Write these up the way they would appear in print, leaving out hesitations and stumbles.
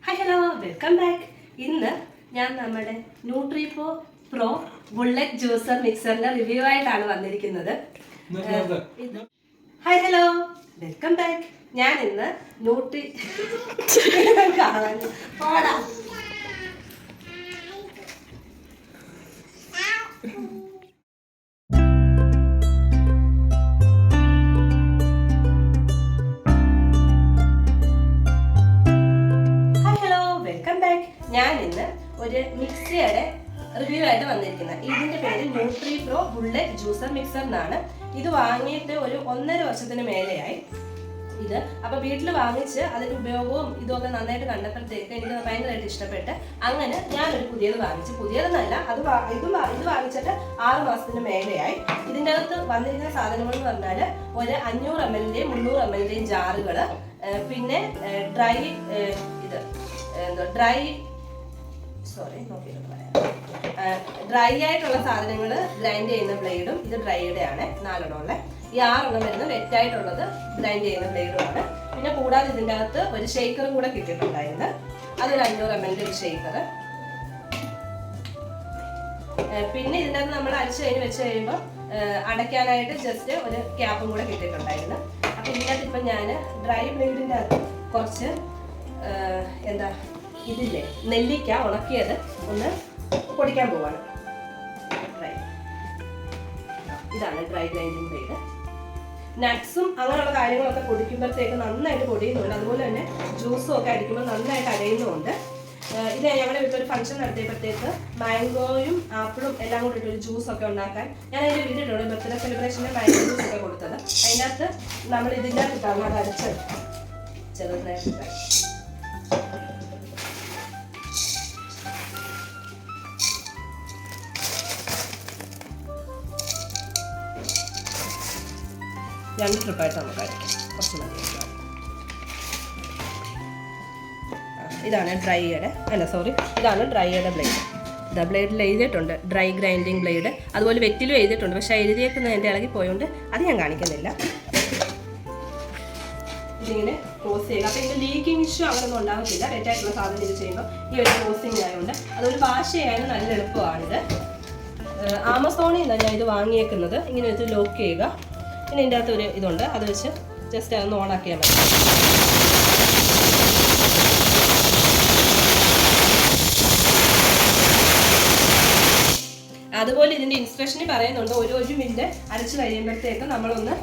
Hi hello welcome back. ഇന്ന് ഞാൻ നമ്മുടെ ന്യൂട്രിപ്പോ പ്രോ ബുള്ളറ്റ് ജ്യൂസർ മിക്സറിന്റെ റിവ്യൂ ആയിട്ടാണ് വന്നിരിക്കുന്നത്. Hi hello welcome back. ഞാൻ ഇന്ന് ഞാൻ ഇന്ന് ഒരു മിക്സിയുടെ റിവ്യൂ ആയിട്ട് വന്നിരിക്കുന്നത്. ഇതിന്റെ പേര് nutri pro bullet juicer mixer എന്നാണ്. ഇത് വാങ്ങിയിട്ട് ഒരു 1.5 വർഷത്തിന് മേലെയായി. ഇത് അപ്പൊ വീട്ടിൽ വാങ്ങിച്ച് അതിന്റെ ഉപയോഗവും ഇതൊക്കെ നന്നായിട്ട് കണ്ടപ്പോഴത്തേക്ക് എനിക്ക് ഭയങ്കരമായിട്ട് ഇഷ്ടപ്പെട്ട് അങ്ങനെ ഞാനൊരു പുതിയത് വാങ്ങിച്ചു. പുതിയതെന്നല്ല, ഇത് വാങ്ങിച്ചിട്ട് 6 മാസത്തിന് മേലെയായി. ഇതിൻ്റെ അകത്ത് വന്നിരിക്കുന്ന സാധനങ്ങൾ എന്ന് പറഞ്ഞാൽ ഒരു 500 ml-ന്റെയും 300 ml-ന്റെയും ജാറുകള്, പിന്നെ ഡ്രൈ ആയിട്ടുള്ള സാധനങ്ങൾ ഗ്രൈൻഡ് ചെയ്യുന്ന ബ്ലേഡും, ഇത് ഡ്രൈയുടെ ആണ് 4 ഉള്ള. ഈ 6 വരുന്നത് വെറ്റായിട്ടുള്ളത് ഗ്രൈൻഡ് ചെയ്യുന്ന ബ്ലേഡും ആണ്. പിന്നെ കൂടാതെ ഇതിൻ്റെ അകത്ത് ഒരു ഷെയ്ക്കറും കൂടെ കിട്ടിയിട്ടുണ്ടായിരുന്നു. അതൊരു 500 ml ഒരു ഷെയ്ക്കർ. പിന്നെ ഇതിൻ്റെ അകത്ത് നമ്മൾ അരച്ച് കഴിഞ്ഞ് വെച്ച് കഴിയുമ്പോൾ അടയ്ക്കാനായിട്ട് ജസ്റ്റ് ഒരു ക്യാപ്പും കൂടെ കിട്ടിയിട്ടുണ്ടായിരുന്നു. അപ്പം ഇതിനകത്ത് ഇപ്പം ഞാൻ ഡ്രൈ ബ്ലേഡിൻ്റെ അകത്ത് കുറച്ച് ഇതില്ലേ നെല്ലിക്ക ഉണക്കിയത് ഒന്ന് പൊടിക്കാൻ പോവാണ്. ഇതാണ് ഡ്രൈ ഗ്രൈൻഡിങ് ബ്ലേഡ്. നട്ട്സും അങ്ങനെയുള്ള കാര്യങ്ങളൊക്കെ പൊടിക്കുമ്പോഴത്തേക്ക് നന്നായിട്ട് പൊടിയുന്നുണ്ട്. അതുപോലെ തന്നെ ജ്യൂസും ഒക്കെ അടിക്കുമ്പോൾ നന്നായിട്ട് അരയുന്നുമുണ്ട്. ഇത് ഞങ്ങളുടെ വീട്ടിലൊരു ഫംഗ്ഷൻ നടത്തിയപ്പോഴത്തേക്ക് മാംഗോയും ആപ്പിളും എല്ലാം കൂടി ഇട്ടൊരു ജ്യൂസൊക്കെ ഉണ്ടാക്കാൻ ഞാൻ അതിൻ്റെ വീട്ടിലുള്ള ബർത്ത്ഡേ സെലിബ്രേഷൻ്റെ മാംഗോ ജ്യൂസ് ഒക്കെ കൊടുത്തത്. അതിനകത്ത് നമ്മൾ ഇതിൻ്റെ അകത്തിട്ടാണ് അത് അരച്ചത്. ചെറുതായിട്ട് രണ്ട് ട്രിപ്പായിട്ട് നമുക്ക് അരയ്ക്കാം. കുറച്ച് മതി. ഇതാണ് ഇതാണ് ഡ്രൈയുടെ ബ്ലേഡ്. ബ്ലേഡിൽ എഴുതിയിട്ടുണ്ട് ഡ്രൈ ഗ്രൈൻഡിങ് ബ്ലേഡ്. അതുപോലെ വെറ്റിലും എഴുതിയിട്ടുണ്ട്. പക്ഷേ എഴുതിയേക്കുന്നത് എൻ്റെ ഇളകി പോയോണ്ട് അത് ഞാൻ കാണിക്കുന്നില്ല. ഇതിങ്ങനെ ക്ലോസ് ചെയ്യുക. അപ്പോൾ ഇതിൻ്റെ ലീക്കിംഗ് ഇഷ്യൂ അങ്ങനെയൊന്നും ഉണ്ടാകത്തില്ല. വെറ്റായിട്ടുള്ള സാധനം ഇത് ചെയ്യുമ്പോൾ ഈ ഒരു ക്ലോസിങ് ആയതുകൊണ്ട് അതൊരു വാഷ് ചെയ്യാൻ നല്ല എളുപ്പമാണിത്. ആമസോണിൽ നിന്നാണ് ഞാൻ ഇത് വാങ്ങിയേക്കുന്നത്. ഇങ്ങനെ വെച്ച് ലോക്ക് ചെയ്യുക. പിന്നെ ഇതിൻ്റെ അകത്ത് ഒരു ഇതുണ്ട്, അത് വെച്ച് ജസ്റ്റ് അതൊന്ന് ഓണാക്കിയാൽ മതി. അതുപോലെ ഇതിൻ്റെ ഇൻസ്ട്രക്ഷനിൽ പറയുന്നുണ്ട് ഒരു മിനിറ്റ് അരച്ച് കഴിയുമ്പോഴത്തേക്ക് നമ്മളൊന്ന്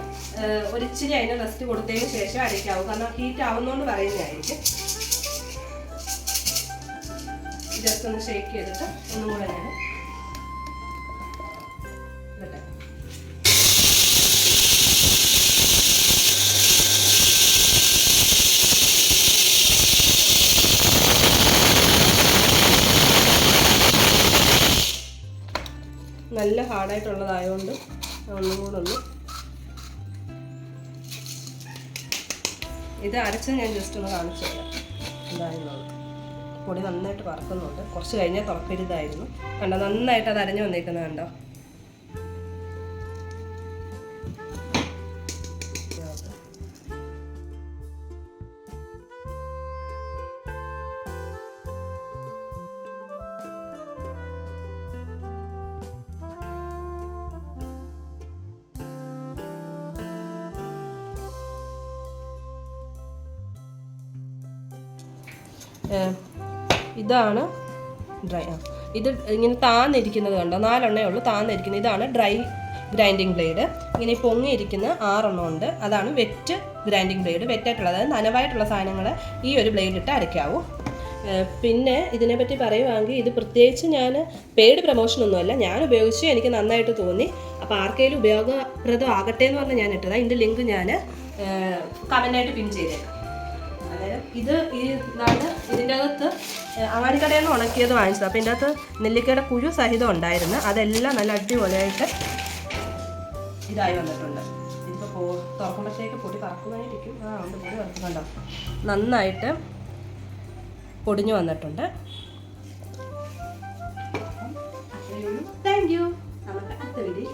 ഒരിച്ചിരി അതിന് റെസ്റ്റ് കൊടുത്തതിന് ശേഷം അരയ്ക്കാവൂ. കാരണം ഹീറ്റ് ആവുന്നതുകൊണ്ട് പറയുന്നതായിരിക്കും. ജസ്റ്റ് ഒന്ന് ഷേക്ക് ചെയ്തിട്ട് ഒന്നും കൂടെ ഞാൻ നല്ല ഹാർഡായിട്ടുള്ളതായതുകൊണ്ട് ഒന്നും കൂടെ ഇത് അരച്ച് ഞാൻ ജസ്റ്റ് ഒന്ന് കാണിച്ചു തരാം. എന്തായിരുന്നു പൊടി നന്നായിട്ട് പറക്കുന്നുണ്ട്. കുറച്ച് കഴിഞ്ഞാൽ തുറക്കരുതായിരുന്നു. കണ്ടോ, നന്നായിട്ട് അത് അരഞ്ഞു വന്നേക്കുന്നത് കണ്ടോ. ഇതാണ് ഡ്രൈ. ഇത് ഇങ്ങനെ താന്നിരിക്കുന്നത് കണ്ടോ, 4 എണ്ണേ ഉള്ളൂ താന്നിരിക്കുന്നത്. ഇതാണ് ഡ്രൈ ഗ്രൈൻഡിങ് ബ്ലേഡ്. ഇങ്ങനെ പൊങ്ങിയിരിക്കുന്ന 6 എണ്ണം ഉണ്ട്. അതാണ് വെറ്റ് ഗ്രൈൻഡിങ് ബ്ലേഡ്. വെറ്റായിട്ടുള്ള, അതായത് നനവായിട്ടുള്ള സാധനങ്ങൾ ഈ ഒരു ബ്ലേഡ് ഇട്ട് അരയ്ക്കാവൂ. പിന്നെ ഇതിനെപ്പറ്റി പറയുവാണെങ്കിൽ ഇത് പ്രത്യേകിച്ച് ഞാൻ പെയ്ഡ് പ്രൊമോഷനൊന്നുമല്ല, ഞാൻ ഉപയോഗിച്ച് എനിക്ക് നന്നായിട്ട് തോന്നി. അപ്പോൾ ആർക്കെങ്കിലും ഉപയോഗപ്രദം ആകട്ടെ എന്ന് പറഞ്ഞാൽ ഞാൻ ഇട്ടതാണ്. ഇതിൻ്റെ ലിങ്ക് ഞാൻ കമൻ്റായിട്ട് പിൻ ചെയ്തേക്കാം. അതായത് ഇതാണ് ഇതിൻ്റെ അകത്ത് അങ്ങാടിക്കടയിൽ നിന്ന് ഉണക്കിയത് വാങ്ങിച്ചത്. അപ്പോൾ ഇതിൻ്റെ അകത്ത് നെല്ലിക്കയുടെ കുരു സഹിതം ഉണ്ടായിരുന്നു. അതെല്ലാം നല്ല അടിപൊളിയായിട്ട് ഇതായി വന്നിട്ടുണ്ട്. ഇതിപ്പോൾ തുറക്കുമ്പോഴത്തേക്ക് പൊടി പറക്കുന്നതായിരിക്കും. ഉണ്ട്, പൊടി പറക്കുന്നുണ്ടോ, നന്നായിട്ട് പൊടിഞ്ഞു വന്നിട്ടുണ്ട്. Thank you. നമുക്ക് അടുത്ത വീഡിയോ.